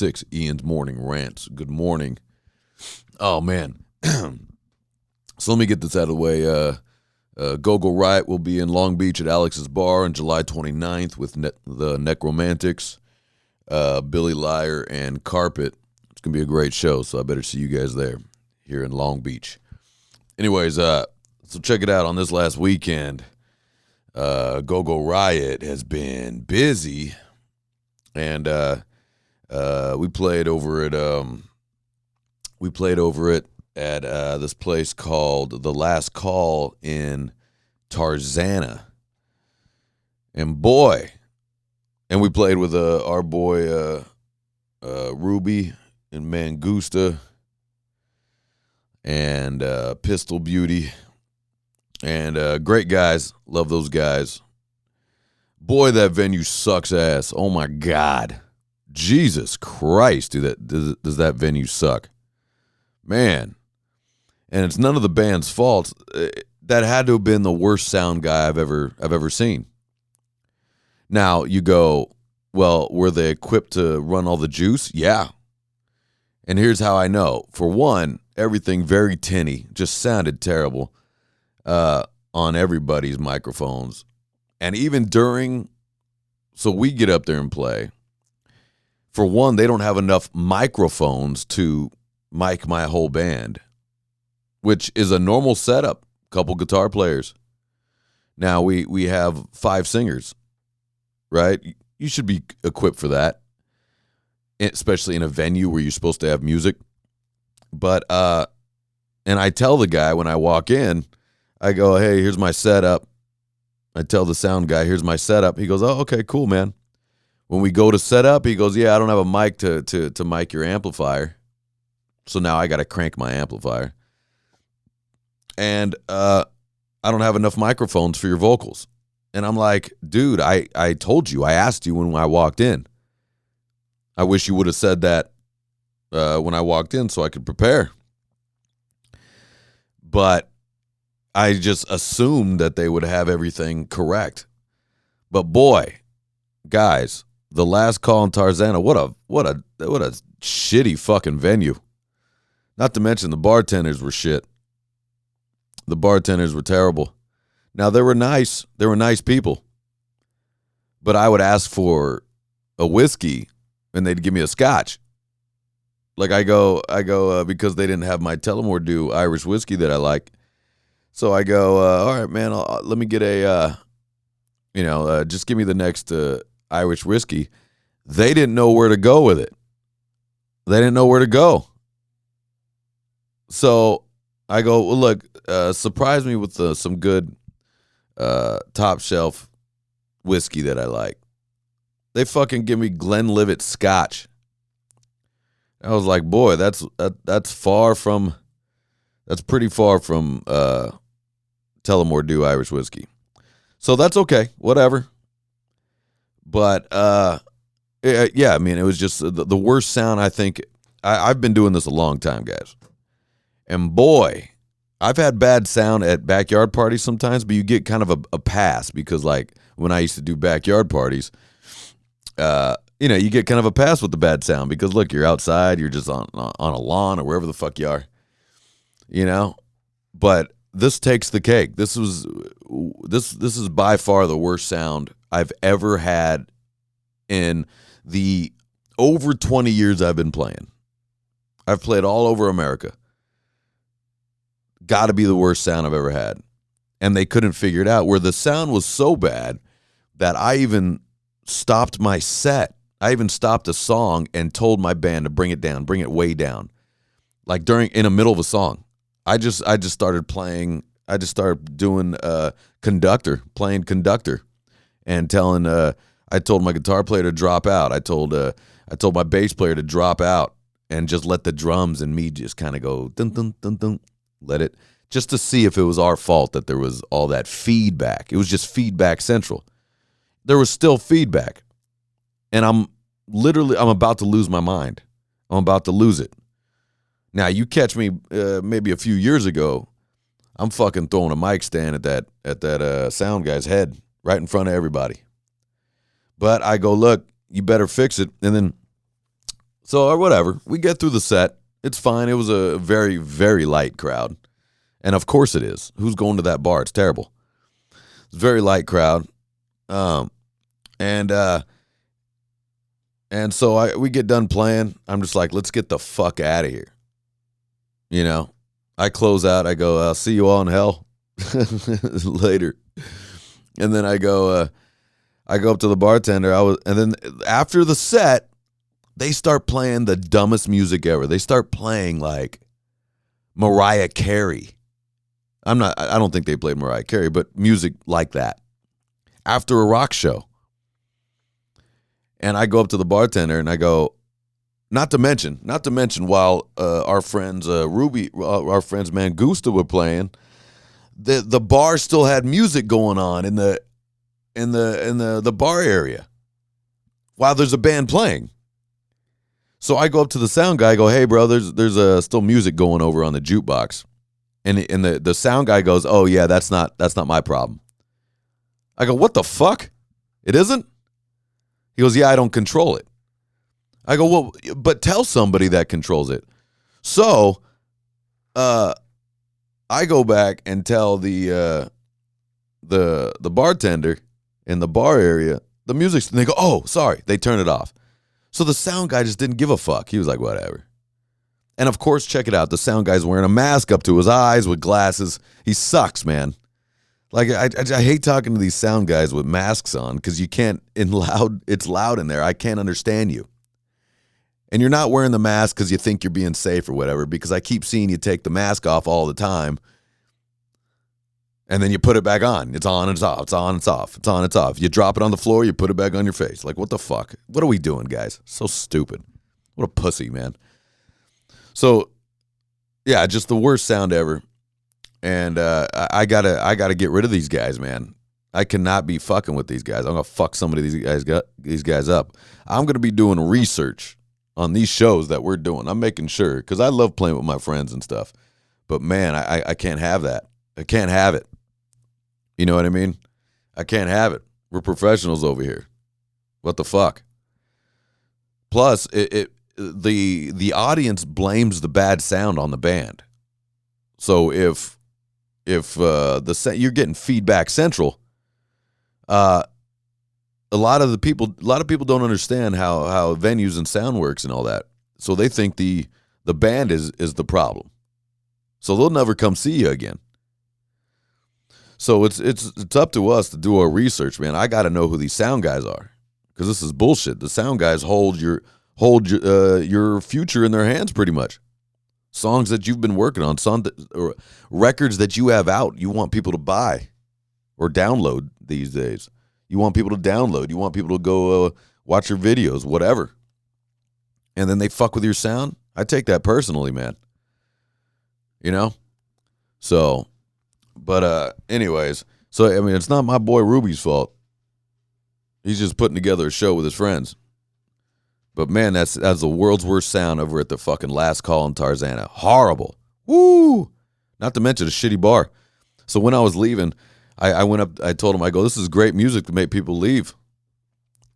6, Ian's Morning Rants. Good morning. Oh, man. So let me get this out of the way. Go Riot will be in Long Beach at Alex's Bar on July 29th with the Necromantics, Billy Liar, and Carpet. It's going to be a great show, so I better see you guys there here in Long Beach. Anyways, so check it out. On this last weekend, Go Riot has been busy, and we played over at this place called The Last Call in Tarzana. And boy, and we played with our boy Ruby and Mangusta and Pistol Beauty. And great guys. Love those guys. Boy, that venue sucks ass. Oh, my God. Jesus Christ, dude, does that venue suck. Man. And it's none of the band's fault. That had to have been the worst sound guy I've ever seen. Now, you go, well, were they equipped to run all the juice? Yeah. And here's how I know. For one, everything very tinny, just sounded terrible on everybody's microphones. And even during, so we get up there and play. For one, they don't have enough microphones to mic my whole band, which is a normal setup. Couple guitar players. Now we have 5 singers, right? You should be equipped for that, especially in a venue where you're supposed to have music. But and I tell the guy when I walk in, I go, "Hey, here's my setup." I tell the sound guy, "Here's my setup." He goes, "Oh, okay, cool, man." When we go to set up, he goes, "Yeah, I don't have a mic to mic your amplifier." So now I got to crank my amplifier. And I don't have enough microphones for your vocals. And I'm like, dude, I told you. I asked you when I walked in. I wish you would have said that when I walked in so I could prepare. But I just assumed that they would have everything correct. But boy, guys, The Last Call in Tarzana, what a shitty fucking venue. Not to mention the bartenders were shit. The bartenders were terrible. Now, they were nice. They were nice people. But I would ask for a whiskey, and they'd give me a scotch. Like I go because they didn't have my Tullamore Dew Irish whiskey that I like. So I go, all right, man, let me get a, just give me the next Irish whiskey. They didn't know where to go with it. They didn't know where to go. So I go, well, look, surprise me with some good top shelf whiskey that I like. They fucking give me Glenlivet Scotch. I was like, boy, that's pretty far from Tullamore Dew Irish whiskey. So that's okay, whatever. But yeah, I mean, it was just the worst sound. I think I've been doing this a long time, guys. And boy, I've had bad sound at backyard parties sometimes, but you get kind of a pass because, like, when I used to do backyard parties, you get kind of a pass with the bad sound because, look, you're outside, you're just on a lawn or wherever the fuck you are, But this takes the cake. This is by far the worst sound I've ever had in the over 20 years I've been playing. I've played all over America. Got to be the worst sound I've ever had. And they couldn't figure it out, where the sound was so bad that I even stopped my set. I even stopped a song and told my band to bring it down, bring it way down. Like in the middle of a song. I just started playing. I just started doing playing conductor and telling I told my guitar player to drop out. I told my bass player to drop out and just let the drums and me just kind of go dun dun dun dun. Let it, just to see if it was our fault that there was all that feedback. It was just feedback central. There was still feedback. And I'm about to lose my mind. I'm about to lose it. Now, you catch me maybe a few years ago, I'm fucking throwing a mic stand at that sound guy's head right in front of everybody. But I go, look, you better fix it. And then So, or whatever. We get through the set. It's fine. It was a very, very light crowd. And of course it is. Who's going to that bar? It's terrible. It's a very light crowd. And so we get done playing. I'm just like, let's get the fuck out of here. You know, I close out. I go, I'll see you all in hell later. And then I go up to the bartender. And then after the set, they start playing the dumbest music ever. They start playing like Mariah Carey. I don't think they played Mariah Carey, but music like that after a rock show. And I go up to the bartender and I go, not to mention while our friends our friends Mangusta were playing, the bar still had music going on in the bar area while there's a band playing. So I go up to the sound guy, I go, hey bro, there's still music going over on the jukebox. And the sound guy goes, oh yeah, that's not my problem. I go, what the fuck? It isn't? He goes, yeah, I don't control it. I go, well, but tell somebody that controls it. So I go back and tell the bartender in the bar area the music's, and they go, oh, sorry. They turn it off. So the sound guy just didn't give a fuck. He was like, whatever. And of course, check it out. The sound guy's wearing a mask up to his eyes with glasses. He sucks, man. Like, I hate talking to these sound guys with masks on because you can't, it's loud in there. I can't understand you. And you're not wearing the mask because you think you're being safe or whatever, because I keep seeing you take the mask off all the time. And then you put it back on. It's on and it's off. It's on, it's off. It's on, it's off. You drop it on the floor, you put it back on your face. Like, what the fuck? What are we doing, guys? So stupid. What a pussy, man. So, yeah, just the worst sound ever. And I gotta get rid of these guys, man. I cannot be fucking with these guys. I'm gonna fuck some of these guys up. I'm gonna be doing research on these shows that we're doing. I'm making sure, because I love playing with my friends and stuff. But man, I can't have that. I can't have it. You know what I mean? I can't have it. We're professionals over here. What the fuck? Plus, the audience blames the bad sound on the band. So if you're getting feedback central, a lot of people don't understand how venues and sound works and all that. So they think the band is the problem. So they'll never come see you again. So it's up to us to do our research, man. I got to know who these sound guys are, because this is bullshit. The sound guys hold your future in their hands, pretty much. Songs that you've been working on, or records that you have out, you want people to buy or download these days. You want people to download. You want people to go watch your videos, whatever. And then they fuck with your sound. I take that personally, man. You know? So, but anyways, so I mean, it's not my boy Ruby's fault. He's just putting together a show with his friends. But man, that's the world's worst sound over at the fucking Last Call in Tarzana. Horrible. Woo! Not to mention a shitty bar. So when I was leaving, I went up, I told him, I go, this is great music to make people leave.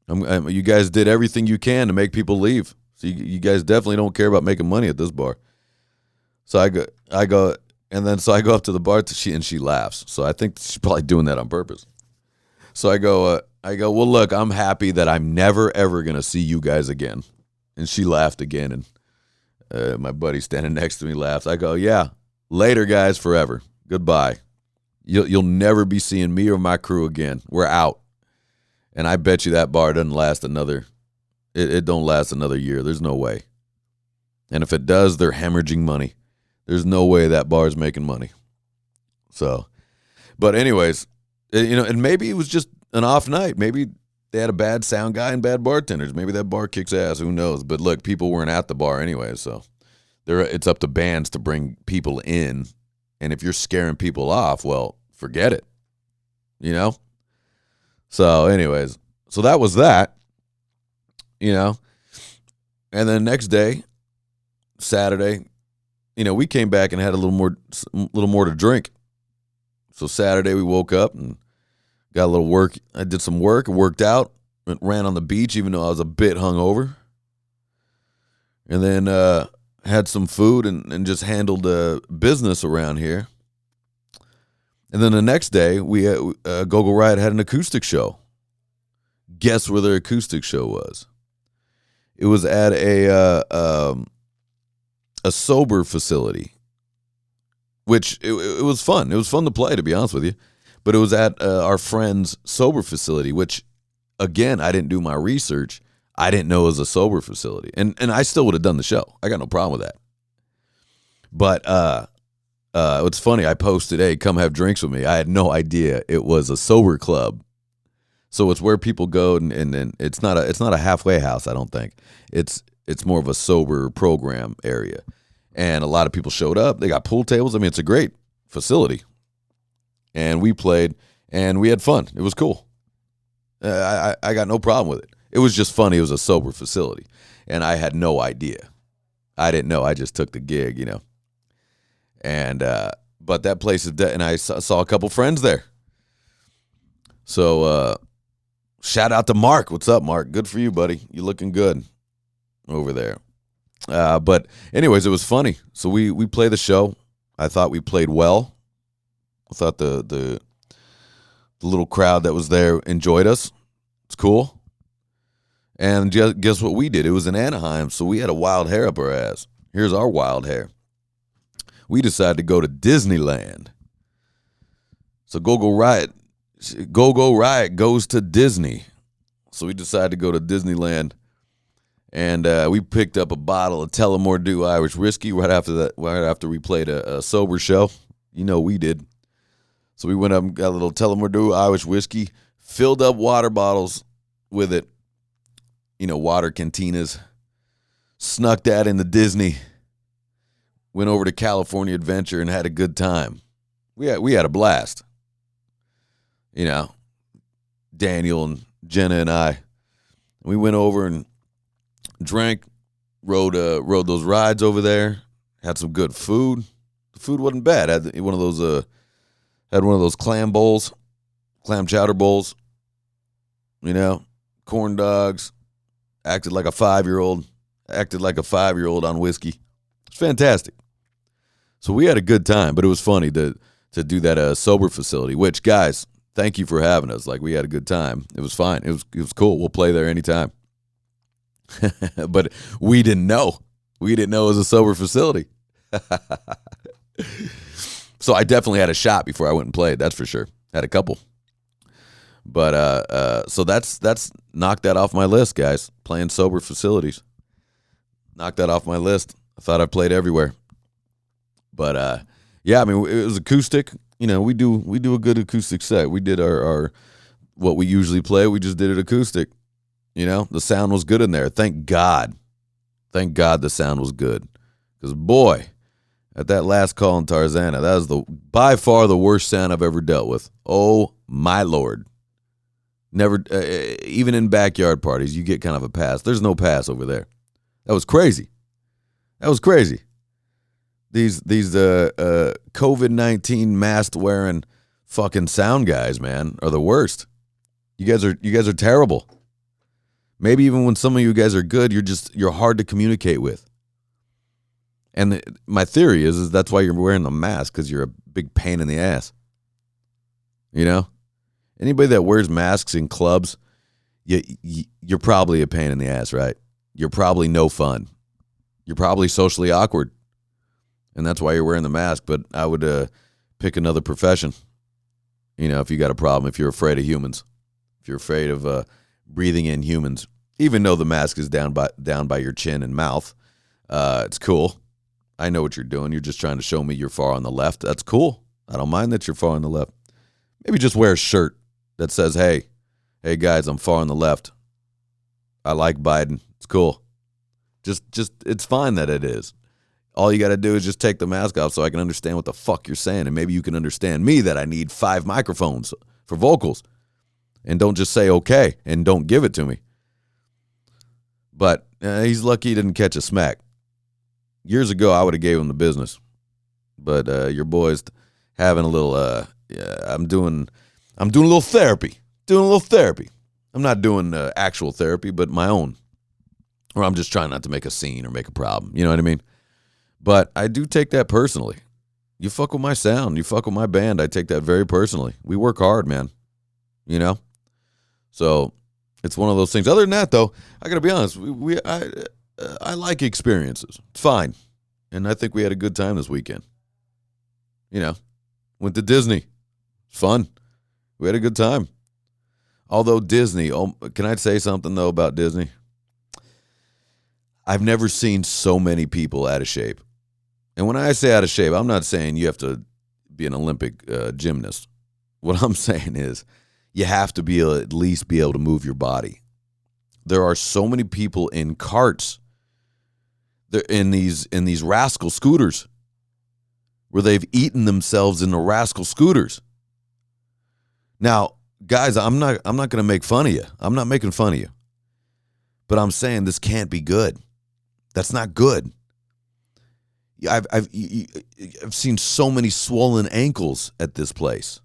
You guys did everything you can to make people leave. So you guys definitely don't care about making money at this bar. So I go, and then so I go up to the bar and she laughs. So I think she's probably doing that on purpose. So I go, well, look, I'm happy that I'm never, ever going to see you guys again. And she laughed again, and my buddy standing next to me laughed. I go, yeah, later, guys, forever. Goodbye. You'll never be seeing me or my crew again. We're out. And I bet you that bar doesn't last it don't last another year. There's no way. And if it does, they're hemorrhaging money. There's no way that bar is making money. So, but anyways, and maybe it was just an off night. Maybe they had a bad sound guy and bad bartenders. Maybe that bar kicks ass. Who knows? But look, people weren't at the bar anyway, so it's up to bands to bring people in. And if you're scaring people off, well, forget it. You know? So anyways, so that was that. You know? And then next day, Saturday, we came back and had a little more to drink. So Saturday we woke up and got a little work. I did some work, worked out, ran on the beach even though I was a bit hungover. and then had some food and just handled business around here. And then the next day, we Go-Go Riot had an acoustic show. Guess where their acoustic show was? It was at a sober facility, which it was fun. It was fun to play, to be honest with you. But it was at our friend's sober facility, which, again, I didn't do my research. I didn't know it was a sober facility. And I still would have done the show. I got no problem with that. But it's funny. I posted, hey, come have drinks with me. I had no idea it was a sober club. So it's where people go, and it's not a halfway house, I don't think. It's more of a sober program area. And a lot of people showed up. They got pool tables. I mean, it's a great facility. And we played, and we had fun. It was cool. I got no problem with it. It was just funny. It was a sober facility. And I had no idea. I didn't know. I just took the gig, you know. And but that place is dead, and I saw a couple friends there. So shout out to Mark. What's up, Mark? Good for you, buddy. You looking good over there. But anyways, it was funny. So we played the show. I thought we played well. I thought the little crowd that was there enjoyed us. It's cool. And guess what we did? It was in Anaheim, so we had a wild hair up our ass. Here's our wild hair. We decided to go to Disneyland. So Go-Go Riot goes to Disney. So we decided to go to Disneyland, and we picked up a bottle of Tullamore Dew Irish whiskey right after we played a sober show. You know we did. So we went up and got a little Tullamore Dew Irish whiskey, filled up water bottles with it, you know, water cantinas, snuck that into Disney, went over to California Adventure and had a good time. We had a blast. You know, Daniel and Jenna and I, we went over and drank, rode those rides over there, had some good food. The food wasn't bad. Had one of those clam bowls, clam chowder bowls, you know, corn dogs, acted like a 5-year-old on whiskey. It's fantastic. So we had a good time, but it was funny to do that sober facility, which, guys, thank you for having us. Like, we had a good time. It was fine. It was cool. We'll play there anytime. But we didn't know. We didn't know it was a sober facility. So I definitely had a shot before I went and played. That's for sure. Had a couple. But so that's knocked that off my list, guys. Playing sober facilities. Knocked that off my list. I thought I played everywhere. But yeah, I mean, it was acoustic. You know, we do a good acoustic set. We did our what we usually play. We just did it acoustic. You know, the sound was good in there. Thank God the sound was good. Because boy, at that last call in Tarzana, that was by far the worst sound I've ever dealt with. Oh my Lord. Never, even in backyard parties, you get kind of a pass. There's no pass over there. That was crazy. These COVID-19 mask wearing fucking sound guys, man, are the worst. You guys are terrible. Maybe even when some of you guys are good, you're hard to communicate with. And my theory is that's why you're wearing the mask, because you're a big pain in the ass. You know? Anybody that wears masks in clubs, you're probably a pain in the ass, right? You're probably no fun. You're probably socially awkward. And that's why you're wearing the mask. But I would pick another profession. You know, if you got a problem, if you're afraid of humans, if you're afraid of breathing in humans, even though the mask is down by your chin and mouth, it's cool. I know what you're doing. You're just trying to show me you're far on the left. That's cool. I don't mind that you're far on the left. Maybe just wear a shirt that says, hey guys, I'm far on the left. I like Biden. It's cool. Just it's fine that it is. All you got to do is just take the mask off so I can understand what the fuck you're saying. And maybe you can understand me that I need 5 microphones for vocals. And don't just say okay and don't give it to me. But he's lucky he didn't catch a smack. Years ago, I would have gave him the business. But your boy's having a little, I'm doing a little therapy. I'm not doing actual therapy, but my own Or I'm just trying not to make a scene or make a problem. You know what I mean? But I do take that personally. You fuck with my sound, you fuck with my band, I take that very personally. We work hard, man. You know? So it's one of those things. Other than that, though, I got to be honest, I like experiences. It's fine. And I think we had a good time this weekend. You know, went to Disney. Fun. We had a good time. Although Disney, can I say something, though, about Disney? I've never seen so many people out of shape. And when I say out of shape, I'm not saying you have to be an Olympic gymnast. What I'm saying is you have to be at least be able to move your body. There are so many people in carts. They're in these rascal scooters where they've eaten themselves in the rascal scooters. Now, guys, I'm not going to make fun of you. I'm not making fun of you. But I'm saying this can't be good. That's not good. I've seen so many swollen ankles at this place.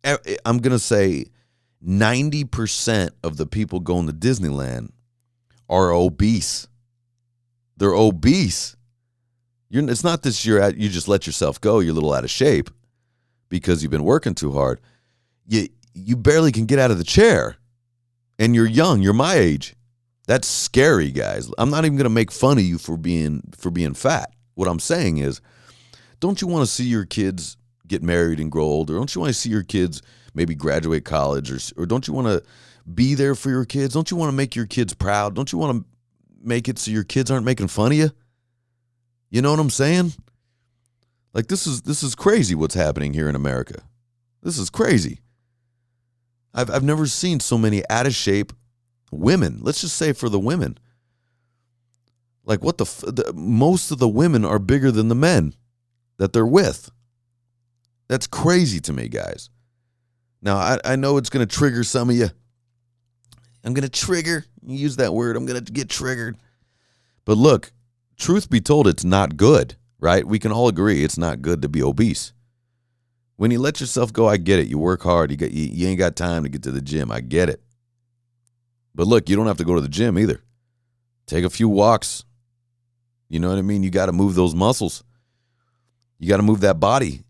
I'm going to say 90% of the people going to Disneyland are obese. They're obese. It's not that you just let yourself go. You're a little out of shape because you've been working too hard. You barely can get out of the chair, and you're young. You're my age. That's scary, guys. I'm not even going to make fun of you for being fat. What I'm saying is, don't you want to see your kids get married and grow older? Don't you want to see your kids maybe graduate college, or don't you want to be there for your kids? Don't you want to make your kids proud? Don't you want to make it so your kids aren't making fun of you? You know what I'm saying? Like, this is crazy what's happening here in America. This is crazy. I've never seen so many out of shape women. Let's just say for the women. Like, most of the women are bigger than the men that they're with. That's crazy to me, guys. Now, I know it's going to trigger some of you. I'm going to use that word. I'm going to get triggered. But look, truth be told, it's not good, right? We can all agree it's not good to be obese. When you let yourself go, I get it. You work hard. You ain't got time to get to the gym. I get it. But look, you don't have to go to the gym either. Take a few walks. You know what I mean? You got to move those muscles. You got to move that body.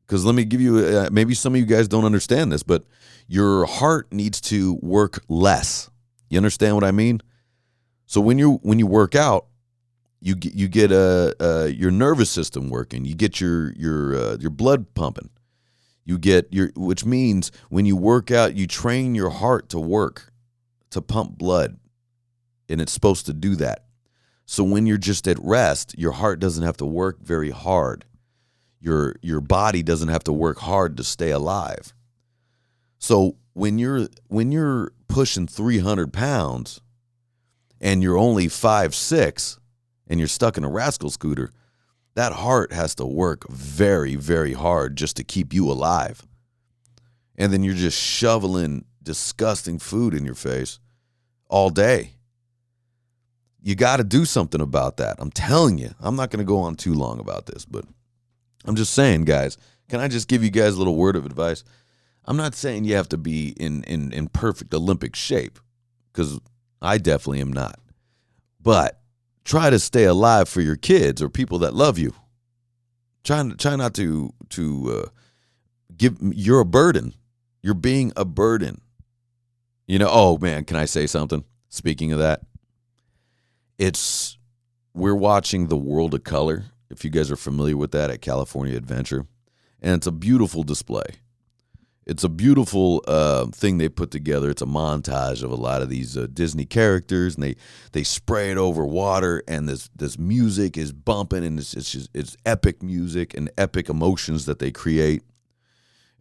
Because let me give you, maybe some of you guys don't understand this, but your heart needs to work less. You understand what I mean? So when you work out, you get your nervous system working. You get your blood pumping. Which means when you work out, you train your heart to work, to pump blood, and it's supposed to do that. So when you're just at rest, your heart doesn't have to work very hard. Your body doesn't have to work hard to stay alive. So when you're pushing 300 pounds and you're only 5'6", and you're stuck in a rascal scooter, that heart has to work very, very hard just to keep you alive. And then you're just shoveling disgusting food in your face all day. You got to do something about that. I'm telling you. I'm not going to go on too long about this, but I'm just saying, guys, can I just give you guys a little word of advice? I'm not saying you have to be in perfect Olympic shape, because I definitely am not. But try to stay alive for your kids or people that love you. Try not to give. You're a burden. You're being a burden. You know. Oh man, can I say something? Speaking of that, we're watching The World of Color. If you guys are familiar with that, at California Adventure, and it's a beautiful display. It's a beautiful thing they put together. It's a montage of a lot of these Disney characters, and they spray it over water, and this music is bumping, and it's epic music and epic emotions that they create,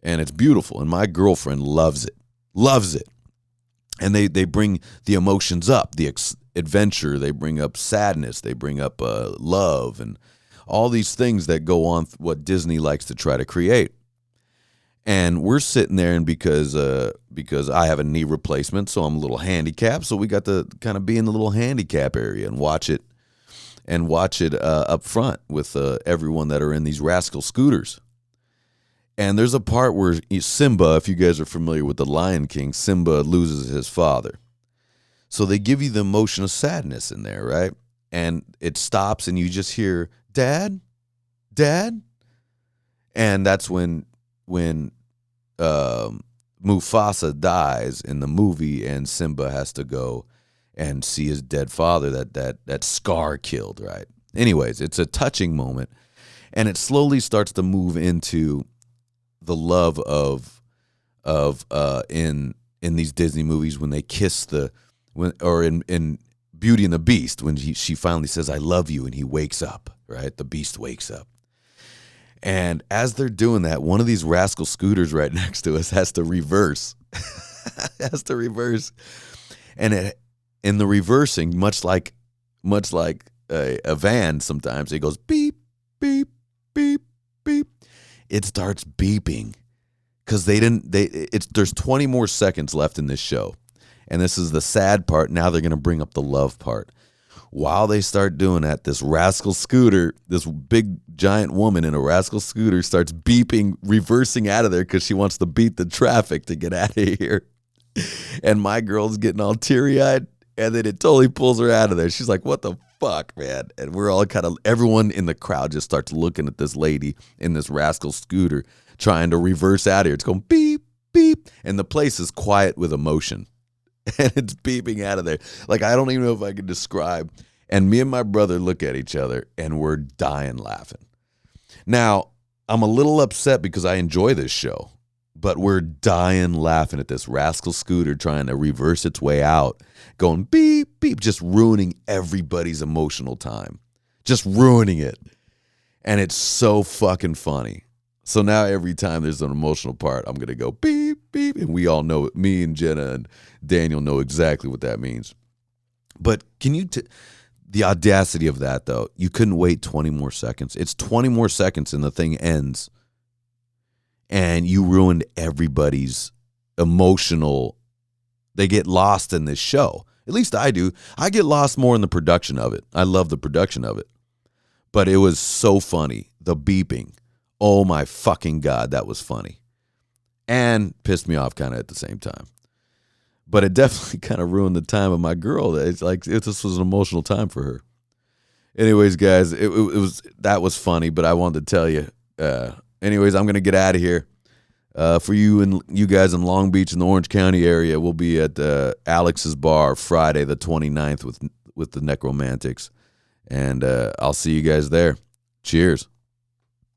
and it's beautiful. And my girlfriend loves it, and they bring the emotions up, the adventure. They bring up sadness. They bring up love, and all these things that go on what Disney likes to try to create. And we're sitting there, and because I have a knee replacement, so I'm a little handicapped, so we got to kind of be in the little handicap area and watch it up front with everyone that are in these rascal scooters. And there's a part where Simba, if you guys are familiar with The Lion King, Simba loses his father. So they give you the emotion of sadness in there, right? And it stops and you just hear, Dad, Dad. And that's when Mufasa dies in the movie and Simba has to go and see his dead father that Scar killed, right? Anyways, it's a touching moment, and it slowly starts to move into the love of in these Disney movies when they kiss in Beauty and the Beast when she finally says I love you and he wakes up, right? The Beast wakes up. And as they're doing that, one of these rascal scooters right next to us has to reverse. And in the reversing, much like a van sometimes, it goes beep, beep, beep, beep. It starts beeping because there's 20 more seconds left in this show. And this is the sad part. Now they're going to bring up the love part. While they start doing that, this rascal scooter, this big giant woman in a rascal scooter starts beeping, reversing out of there because she wants to beat the traffic to get out of here. And my girl's getting all teary-eyed, and then it totally pulls her out of there. She's like, what the fuck, man? And we're all everyone in the crowd just starts looking at this lady in this rascal scooter trying to reverse out of here. It's going beep, beep, and the place is quiet with emotion. And it's beeping out of there. Like, I don't even know if I can describe. And me and my brother look at each other, and we're dying laughing. Now, I'm a little upset because I enjoy this show, but we're dying laughing at this rascal scooter trying to reverse its way out, going beep, beep, just ruining everybody's emotional time. Just ruining it. And it's so fucking funny. So now every time there's an emotional part, I'm going to go beep, beep. And we all know it. Me and Jenna and Daniel know exactly what that means. But can you, the audacity of that though, you couldn't wait 20 more seconds. It's 20 more seconds and the thing ends. And you ruined everybody's emotional, they get lost in this show. At least I do. I get lost more in the production of it. I love the production of it. But it was so funny. The beeping. Oh my fucking God, that was funny. And pissed me off kind of at the same time. But it definitely kind of ruined the time of my girl. It's like this was an emotional time for her. Anyways, guys, that was funny, but I wanted to tell you. Anyways, I'm going to get out of here. For you guys in Long Beach in the Orange County area, we'll be at Alex's Bar Friday the 29th with the Necromantics. And I'll see you guys there. Cheers.